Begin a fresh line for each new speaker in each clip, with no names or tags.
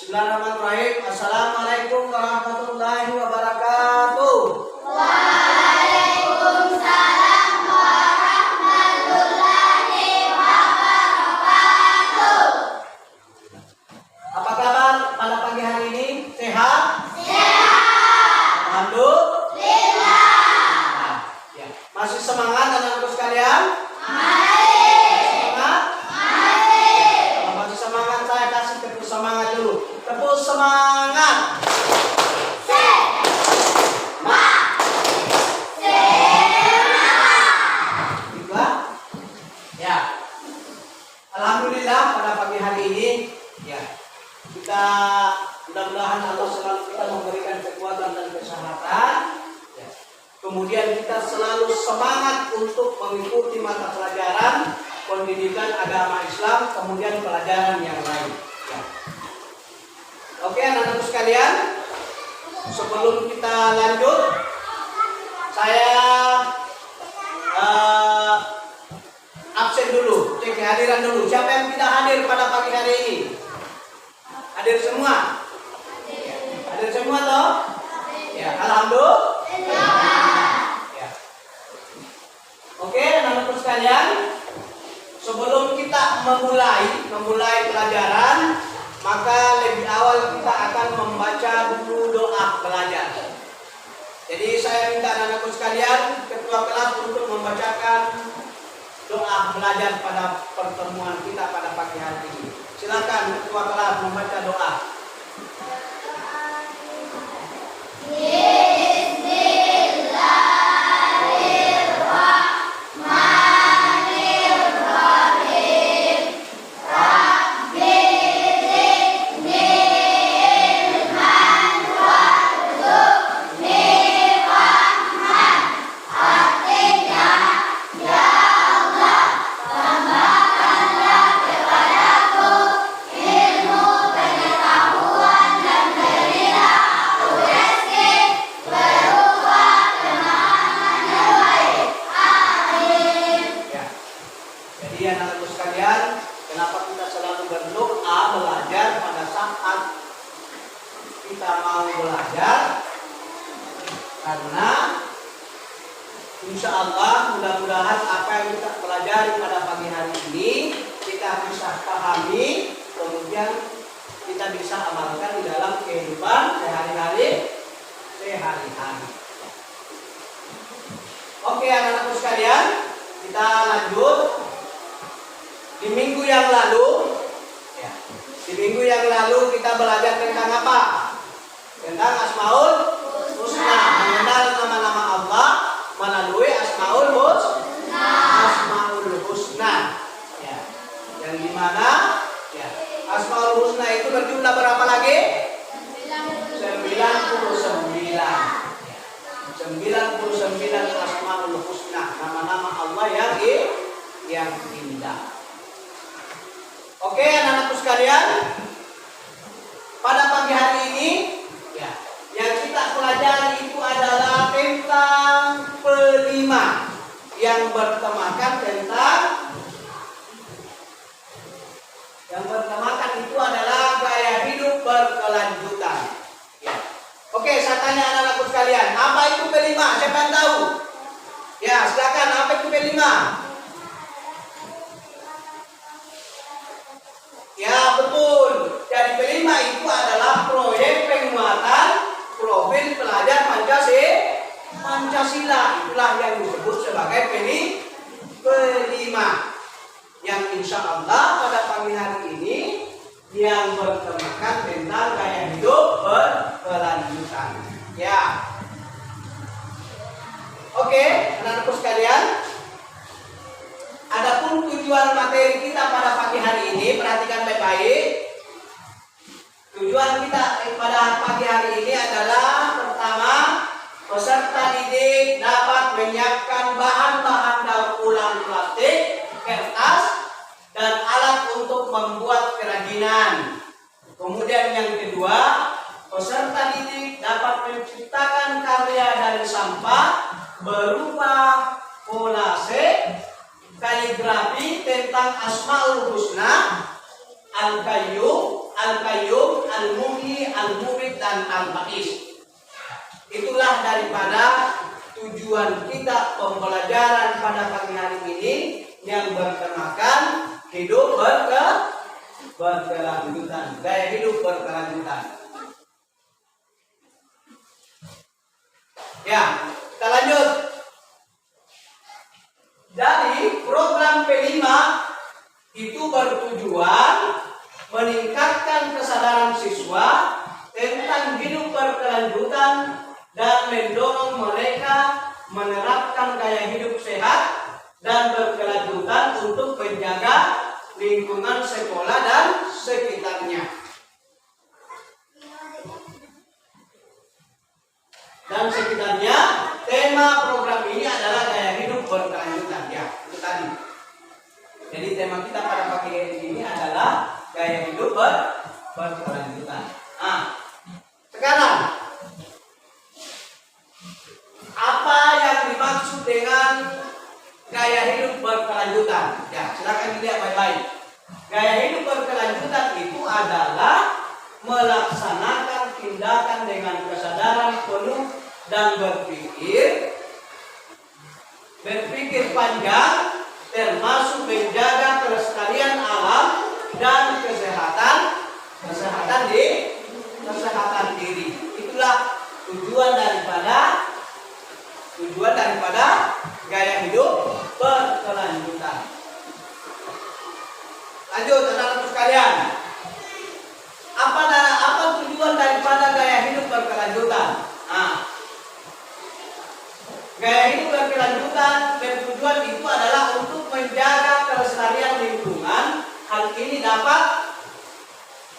Bismillahirrahmanirrahim. Assalamualaikum warahmatullahi wabarakatuh.
Waalaikumsalam warahmatullahi wabarakatuh.
Apa kabar pada pagi hari ini? Sehat?
Sehat.
Alhamdulillah. Nah, ya. Masih semangat anak-anakku sekalian? Semangat? Kalau masih semangat, saya kasih tepuk semangat dulu. Tepuk semangat. Ya, alhamdulillah pada pagi hari ini ya kita mudah-mudahan Allah selalu kita memberikan kekuatan dan kesehatan. Ya. Kemudian kita selalu semangat untuk mengikuti mata pelajaran pendidikan agama Islam, kemudian pelajaran yang lain. Ya. Oke, anak-anakku sekalian, sebelum kita lanjut, saya absen dulu, cek kehadiran dulu. Siapa yang tidak hadir pada pagi hari ini? Hadir semua? Ya. Hadir semua toh? Ya, alhamdulillah. Ya. Oke, anak-anakku sekalian, sebelum kita memulai pelajaran, maka lebih awal kita akan membaca dulu doa belajar. Jadi saya minta anak-anakku sekalian, ketua kelas untuk membacakan doa belajar pada pertemuan kita pada pagi hari ini. Silakan ketua kelas membaca doa. Kenapa kita selalu berdoa belajar pada saat kita mau belajar? Karena insya Allah mudah-mudahan apa yang kita pelajari pada pagi hari ini kita bisa pahami, kemudian kita bisa amalkan di dalam kehidupan sehari-hari. Oke, anak-anakku sekalian, kita lanjut. Di minggu yang lalu kita belajar tentang apa? Tentang Asmaul Husna, mengenal nama-nama Allah melalui Asmaul Husna. Ya. Yang dimana ya, Asmaul Husna itu berjumlah berapa lagi? 99. 99 Asmaul Husna, nama-nama Allah yang indah. Oke, anak-anakku sekalian, pada pagi hari ini ya, yang kita pelajari itu adalah tentang pelima yang bertemakan itu adalah gaya hidup berkelanjutan. Ya. Oke, saya tanya anak-anakku sekalian, apa itu pelima? Siapa yang tahu? Ya, silakan, apa itu pelima? Ya, betul. Jadi pelima itu adalah proyek penguatan profil pelajar Pancasila. Itulah yang disebut sebagai pelima. Yang insya Allah pada pagi hari ini yang bertemakan tentang gaya hidup berkelanjutan. Ya. Oke, anak-anakku sekalian. Adapun tujuan materi kita pada pagi hari ini, perhatikan baik-baik. Tujuan kita pada pagi hari ini adalah pertama, peserta didik dapat menyiapkan bahan-bahan daur ulang plastik, kertas, dan alat untuk membuat kerajinan. Kemudian yang kedua, peserta didik dapat menciptakan karya dari sampah berupa kolase, kaligrafi tentang Asmaul Husna, Al-Qayyum, Al-Qayyum, Al-Muhyi, Al-Mubid, dan Al-Baqis. Itulah daripada tujuan kita pembelajaran pada pagi hari ini yang bertemakan hidup berkelanjutan, gaya hidup berkelanjutan. Ya, kita lanjut. Jadi program P5 itu bertujuan meningkatkan kesadaran siswa tentang hidup berkelanjutan dan mendorong mereka menerapkan gaya hidup sehat dan berkelanjutan untuk menjaga lingkungan sekolah dan sekitarnya. Tema program ini adalah gaya hidup berkelanjutan. Ya, itu tadi. Jadi tema kita pada pagi ini adalah gaya hidup berkelanjutan. Nah, sekarang apa yang dimaksud dengan gaya hidup berkelanjutan? Ya, silakan dilihat baik-baik. Gaya hidup berkelanjutan itu adalah melaksanakan tindakan dengan kesadaran penuh dan berpikir panjang, termasuk menjaga kelestarian alam dan kesehatan diri. Itulah tujuan daripada gaya hidup berkelanjutan. Lanjut, anak-anak sekalian. Apa tujuan daripada gaya hidup berkelanjutan? Nah, gaya hidup berkelanjutan bertujuan itu adalah untuk menjaga kelestarian lingkungan. Hal ini dapat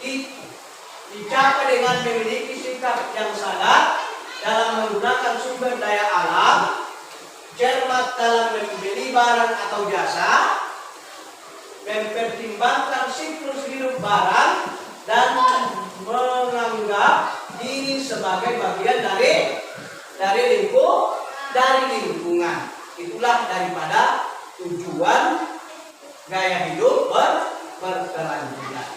dicapai dengan memiliki sikap yang sadar dalam menggunakan sumber daya alam, cermat dalam membeli barang atau jasa, mempertimbangkan siklus hidup barang, dan menganggap diri sebagai bagian dari lingkungan. Itulah daripada tujuan gaya hidup berkelanjutan.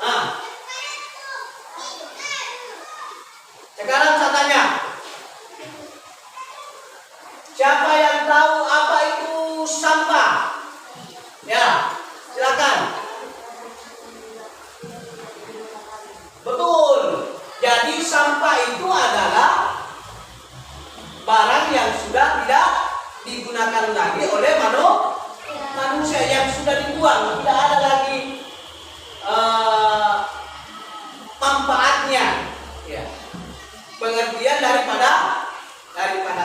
Nah, sekarang saya tanya, siapa yang tahu apa itu sampah? Ya, silakan. Betul. Jadi sampah itu adalah barang yang sudah tidak digunakan lagi oleh manusia, yang sudah dibuang, tidak ada lagi manfaatnya. Ya. Pengertian daripada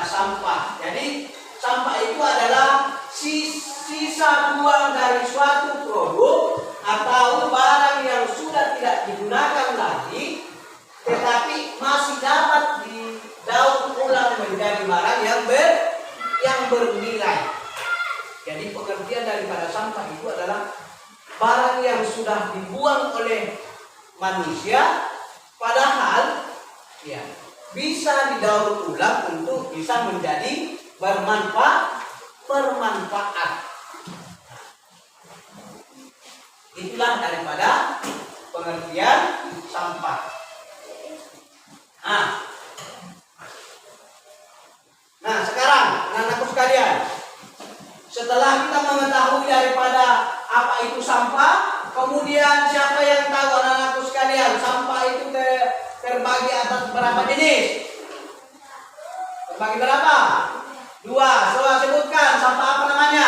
sampah. Jadi sampah itu adalah sisa buang dari suatu produk atau barang yang sudah tidak digunakan lagi, tetapi masih dapat didaur ulang menjadi barang yang bernilai. Jadi pengertian daripada sampah itu adalah barang yang sudah dibuang oleh manusia, padahal ya bisa didaur ulang untuk bisa menjadi bermanfaat. Itulah daripada pengertian sampah. Nah, sekarang anak-anakku sekalian, setelah kita mengetahui daripada apa itu sampah, kemudian siapa yang tahu anak-anakku sekalian, sampah itu terbagi atas berapa jenis? Terbagi berapa? 2. Coba sebutkan sampah apa namanya?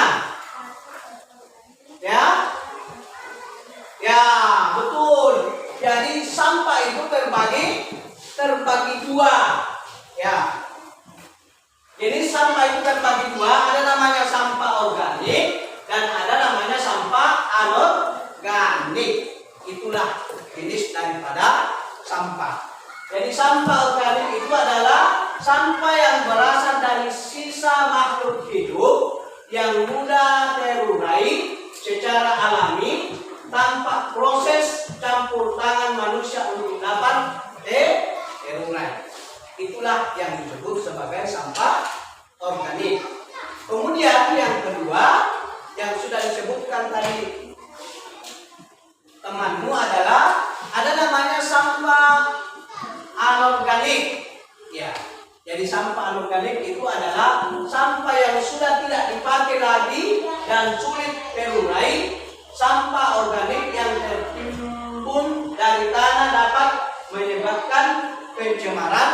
Ya, betul. Jadi sampah itu terbagi 2. Ya. Jadi sampah itu terbagi 2, ada namanya sampah organik dan ada namanya sampah anorganik. Itulah jenis daripada sampah. Jadi sampah organik itu adalah sampah yang berasal dari sisa makhluk hidup yang mudah terurai secara alami tanpa proses campur tangan manusia untuk dapat terurai. Itulah yang disebut sebagai sampah organik. Kemudian yang kedua yang sudah disebutkan tadi anorganik. Ya. Jadi sampah anorganik itu adalah sampah yang sudah tidak dipakai lagi dan sulit terurai. Sampah organik yang tertimbun dari tanah dapat menyebabkan pencemaran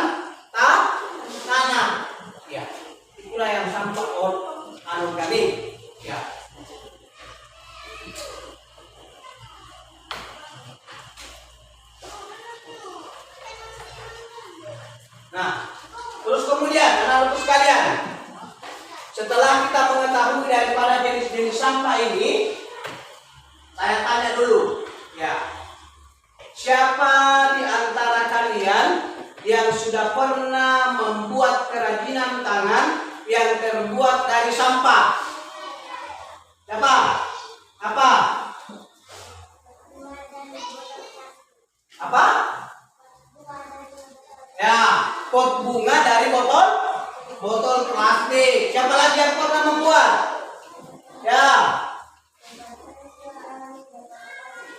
tanah. Ya, itulah yang sampah anorganik. Ya. Nah, terus kemudian anak-anakku sekalian, setelah kita mengetahui daripada jenis-jenis sampah ini, saya tanya dulu, ya, siapa di antara kalian yang sudah pernah membuat kerajinan tangan yang terbuat dari sampah? Siapa? Apa? Apa? Ya, pot bunga dari botol plastik. Siapa lagi yang pernah membuat? Ya.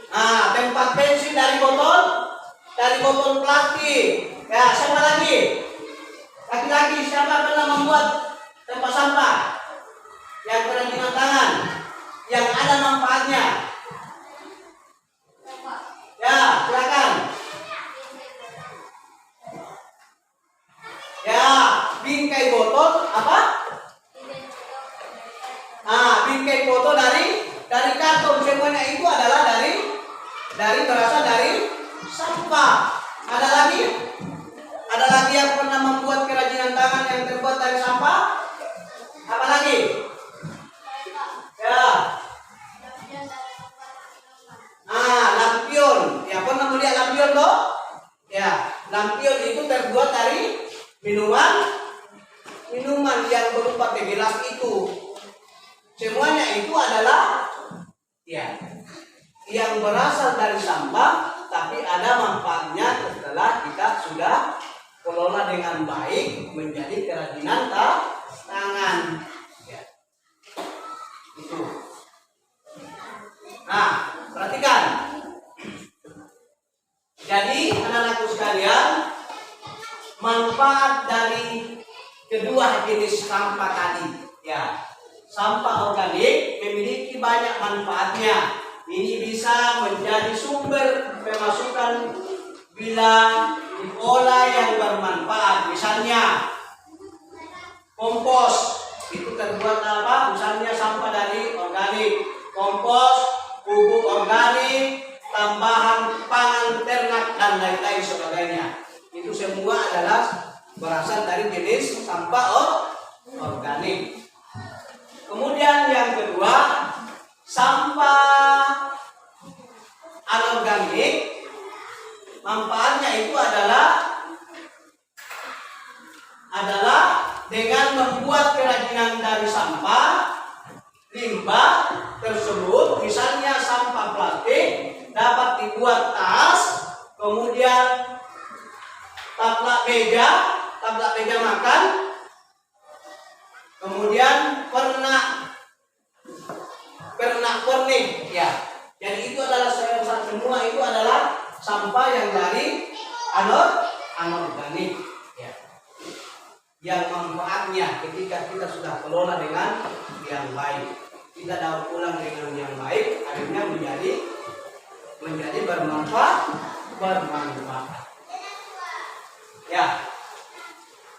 Nah, tempat pensil dari botol plastik. Ya, siapa lagi? Lagi-lagi siapa pernah membuat tempat sampah yang kerajinan tangan yang ada manfaatnya? Ya, silakan. Ya, bingkai botol apa? Bingkai botol dari karton. Semuanya itu adalah berasal dari sampah. Ada lagi? Ada lagi yang pernah membuat kerajinan tangan yang terbuat dari sampah? Apa lagi? Ya. Lampion. Ya, pernah melihat lampion toh? Ya, lampion itu terbuat dari minuman yang berupa gelas itu. Semuanya itu adalah ya yang berasal dari sampah, tapi ada manfaatnya setelah kita sudah kelola dengan baik menjadi kerajinan tangan. Ya. Itu. Nah, perhatikan. Jadi anak-anakku sekalian, manfaat dari kedua jenis sampah tadi, ya, sampah organik memiliki banyak manfaatnya. Ini bisa menjadi sumber pemasukan bila diolah yang bermanfaat. Misalnya kompos itu terbuat apa? Misalnya sampah dari organik, kompos, pupuk organik, tambahan pangan ternak dan lain-lain sebagainya. Itu semua adalah berasal dari jenis sampah organik. Kemudian yang kedua, sampah anorganik, manfaatnya itu adalah dengan membuat kerajinan dari sampah limbah tersebut. Misalnya sampah plastik dapat dibuat tas, kemudian taplak meja makan, kemudian pernik, ya. Jadi itu adalah semua itu adalah sampah yang dari anorganik, ya. Yang manfaatnya ketika kita sudah kelola dengan yang baik, kita daur ulang dengan yang baik, akhirnya menjadi bermanfaat. Ya,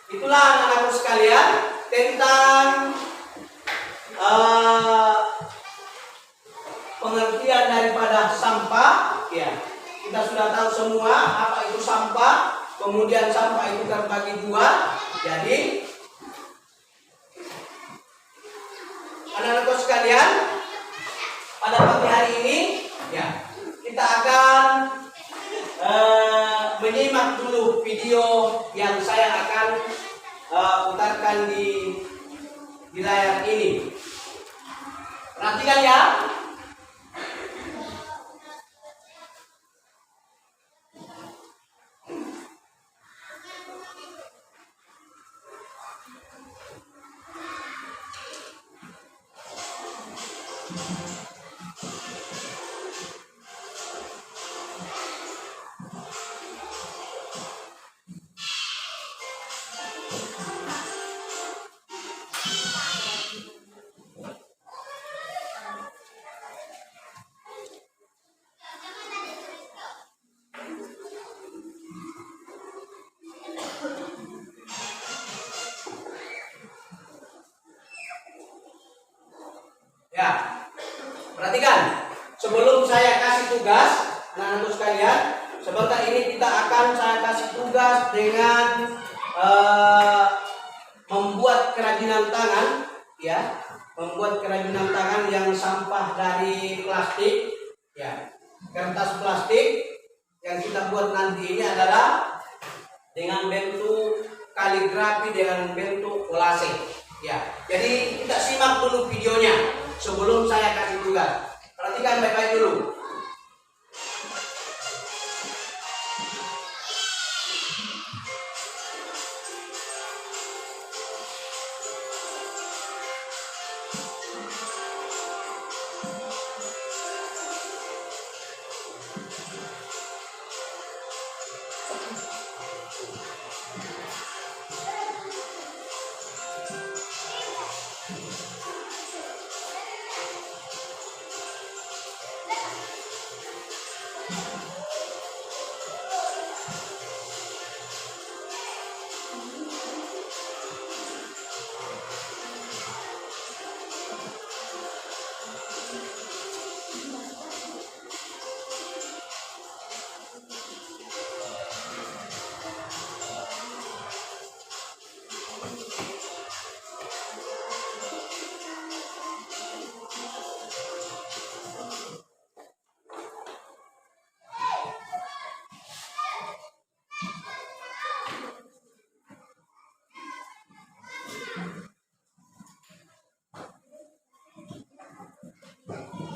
itulah anak-anakku sekalian tentang pengertian daripada sampah. Ya, kita sudah tahu semua apa itu sampah. Kemudian sampah itu terbagi dua. Jadi anak-anakku sekalian, pada pagi hari ini, ya, kita akan menyimak dulu video yang saya akan putarkan di layar ini. Perhatikan ya. Perhatikan, sebelum saya kasih tugas, anak-anak sekalian, sebentar ini saya kasih tugas dengan membuat kerajinan tangan, ya, membuat kerajinan tangan yang sampah dari plastik, ya, kertas plastik yang kita buat nanti ini adalah dengan bentuk kaligrafi, dengan bentuk kolase, ya. Jadi kita simak dulu videonya sebelum saya kasih tugas. Perhatikan baik-baik dulu.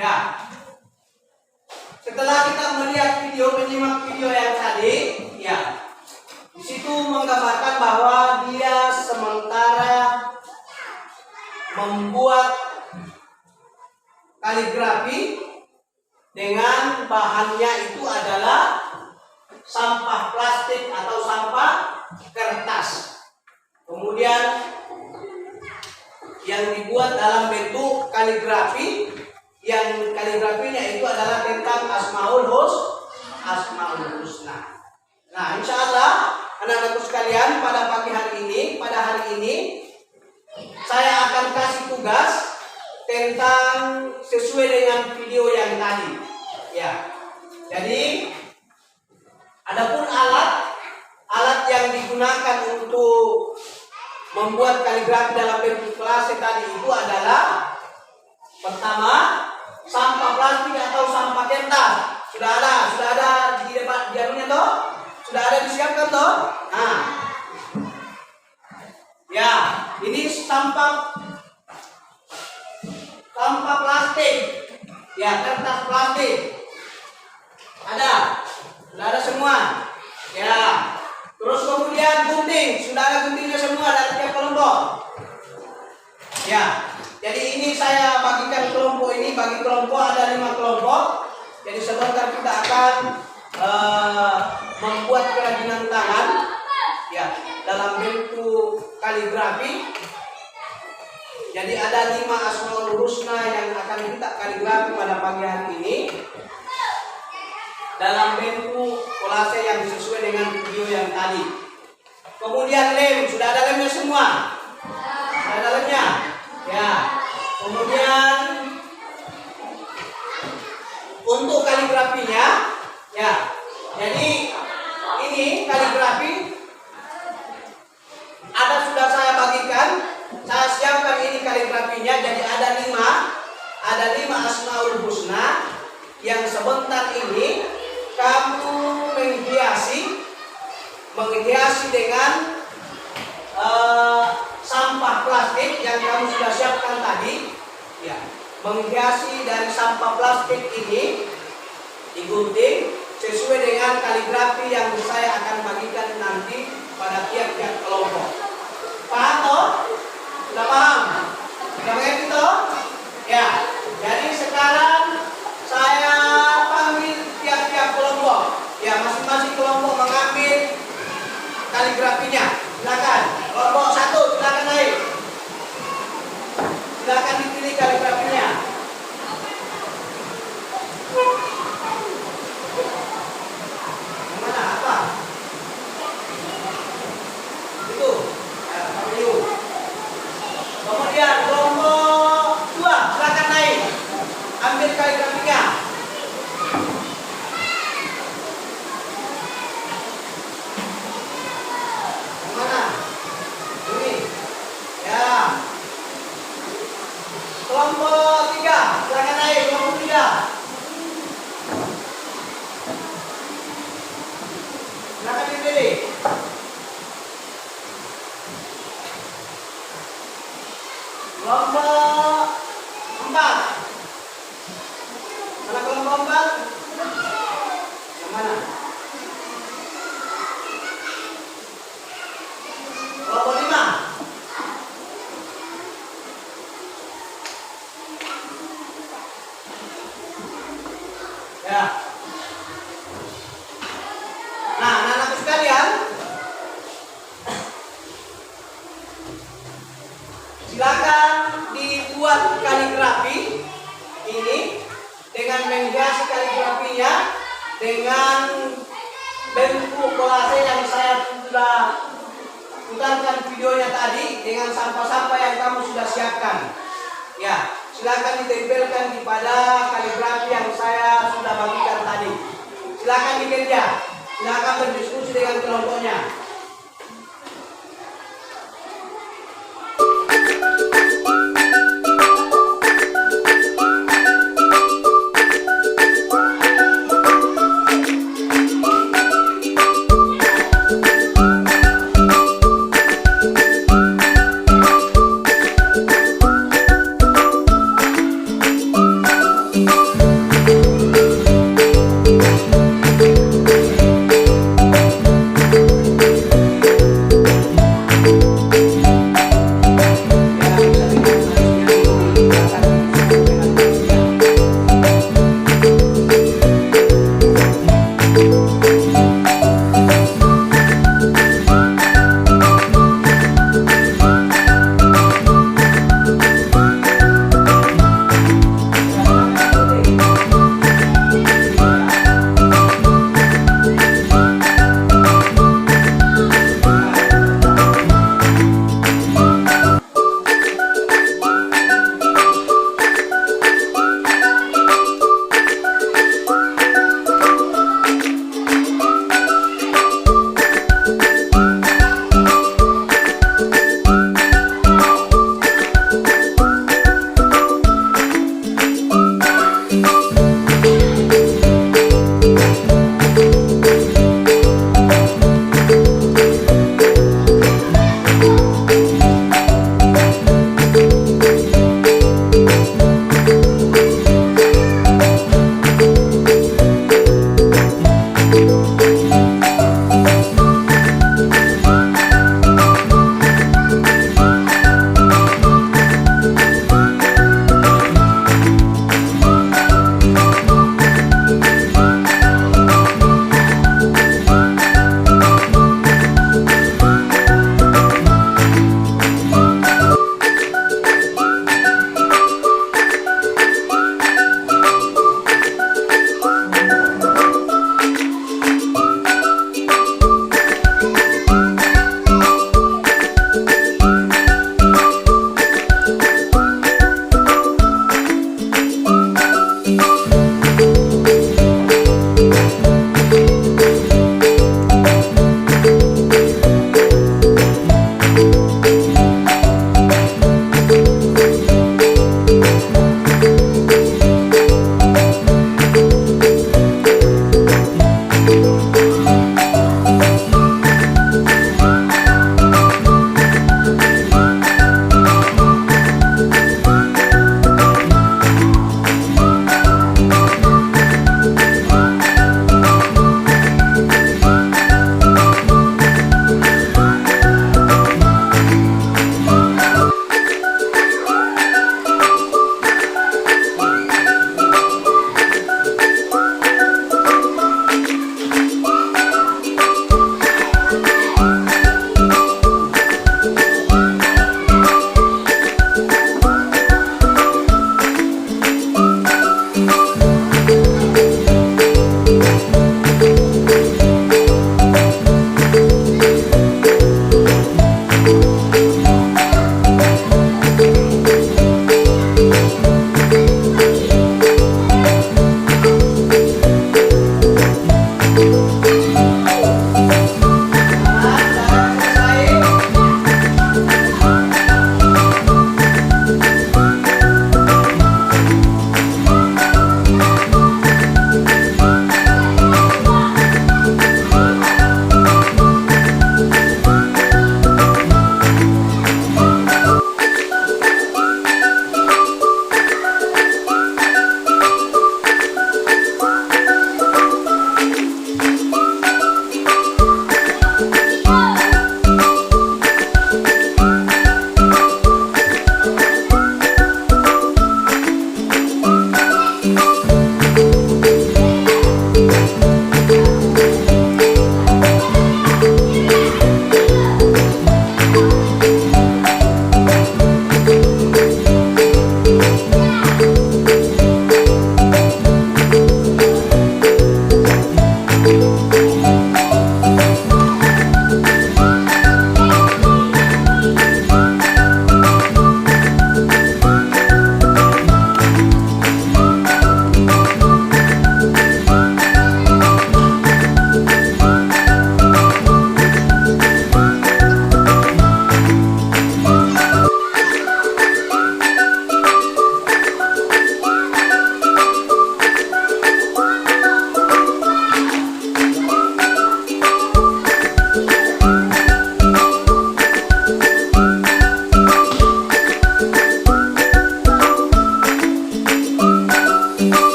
Ya, setelah kita menyimak video yang tadi, ya, di situ menggambarkan bahwa dia sementara membuat kaligrafi dengan bahannya itu adalah sampah plastik atau sampah kertas. Kemudian yang dibuat dalam bentuk kaligrafi, yang kaligrafinya itu adalah tentang Asmaul Husna. Nah, insya Allah anak-anakku sekalian, pada hari ini saya akan kasih tugas tentang sesuai dengan video yang tadi. Ya, jadi adapun alat yang digunakan untuk membuat kaligrafi dalam bentuk kolase tadi itu adalah pertama, sampah plastik atau sampah kertas. Sudah ada di depan jarunya toh? Sudah ada disiapkan toh? Nah, ya, ini sampah plastik, ya, kertas plastik. Sudah ada semua. Ya, terus kemudian gunting, sudah ada guntingnya semua dari tiap kelompok. Ya. Jadi ini saya bagikan kelompok ini, bagi kelompok ada 5 kelompok. Jadi sebentar kita akan membuat kerajinan tangan, ya, dalam bentuk kaligrafi. Jadi ada 5 Asmaul Husna yang akan kita kaligrafi pada pagi hari ini dalam bentuk kolase yang sesuai dengan video yang tadi. Kemudian lem, sudah ada lemnya semua. Sudah ada lemnya. Ya, kemudian untuk kaligrafinya, ya, jadi ini kaligrafi sudah saya bagikan, saya siapkan ini kaligrafinya. Jadi ada 5 Asmaul Husna yang sebentar ini kamu menghiasi dengan sampah plastik yang kamu sudah siapkan tadi, ya, menghiasi dari sampah plastik ini digunting sesuai dengan kaligrafi yang saya akan bagikan nanti pada tiap-tiap kelompok. Paham toh? Sudah paham? Sudah mengerti toh? Ya. Jadi sekarang saya panggil tiap-tiap kelompok. Ya, masing-masing kelompok mengambil kaligrafinya. Silakan. Kelompok 1 silakan naik. Silakan dipilih kaligrafinya. Yang mana? Apa? Itu. Ya, W. Kemudian kelompok 2 silakan naik. Ambil di kaligrafinya. Yang mana? Ini. Ya. Kelompok 3, silakan naik kelompok 3. Silakan dipilih. Kelompok 4. Mana kelompok 4? Yang mana? Kelompok 5. Ya. Nah, anak-anakku sekalian, silakan dibuat kaligrafi ini dengan menghiasi kaligrafinya dengan bentuk kolase yang saya sudah putarkan videonya tadi dengan sampah-sampah yang kamu sudah siapkan. Ya, silakan ditempelkan kepada kaligrafi yang saya sudah bagikan tadi. Silakan dikerja, silakan berdiskusi dengan kelompoknya.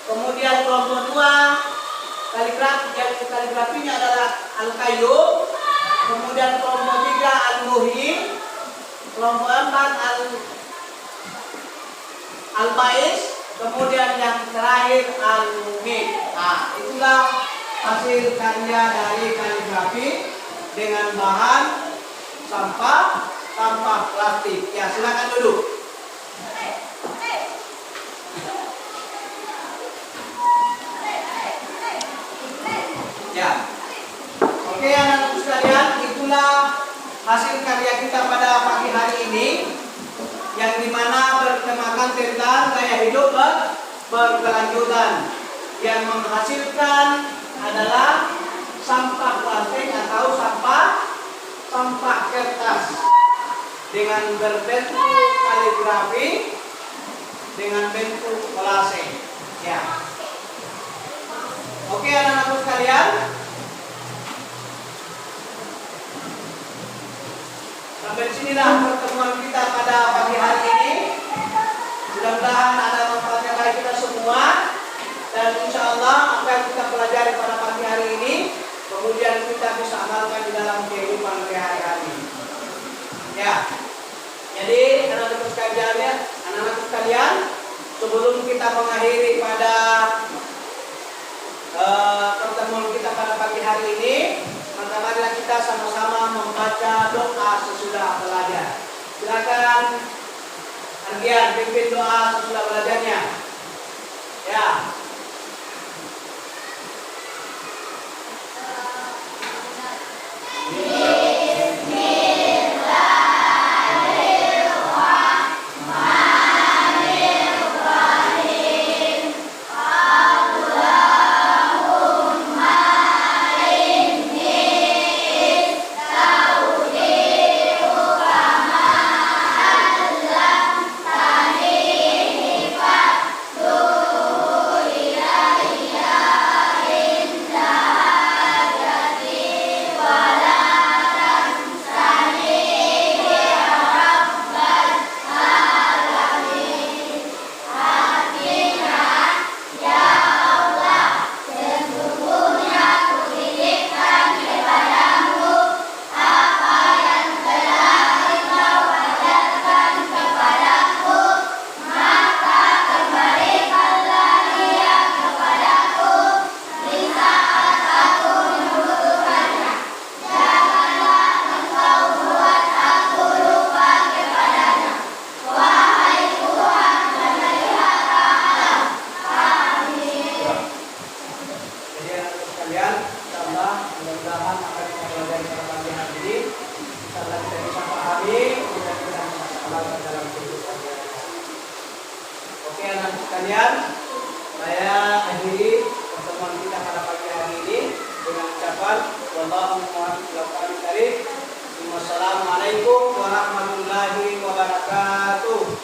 Kemudian kelompok 2 kaligrafinya adalah Al-Qayyum. Kemudian kelompok 3 Al-Muhyi. Kelompok 4 Al-Bais. Kemudian yang terakhir Al-Mumit. Nah, itulah hasil karya dari kaligrafi dengan bahan sampah plastik. Ya, silakan duduk. Ya. Oke, anak-anakku sekalian, itulah hasil karya kita pada pagi hari ini, yang dimana bertemakan tentang gaya hidup berkelanjutan, yang menghasilkan adalah sampah plastik atau sampah kertas dengan berbentuk kaligrafi dengan bentuk kolase. Ya. Oke, anak-anakku sekalian, sampai sinilah pertemuan kita pada pagi hari ini. Mudah-mudahan ada manfaatnya bagi kita semua, dan insya Allah apa yang kita pelajari pada pagi hari ini kemudian kita bisa amalkan di dalam kehidupan sehari-hari. Ya, jadi anak-anak sekalian, sebelum kita mengakhiri pada pertemuan kita pada pagi hari ini, maka marilah kita sama-sama membaca doa sesudah belajar. Silakan Ardian pimpin doa sesudah belajarnya. Ya. Sekalian, saya akhiri pertemuan kita pada pagi hari ini dengan ucapan Wassalamualaikum warahmatullahi wabarakatuh.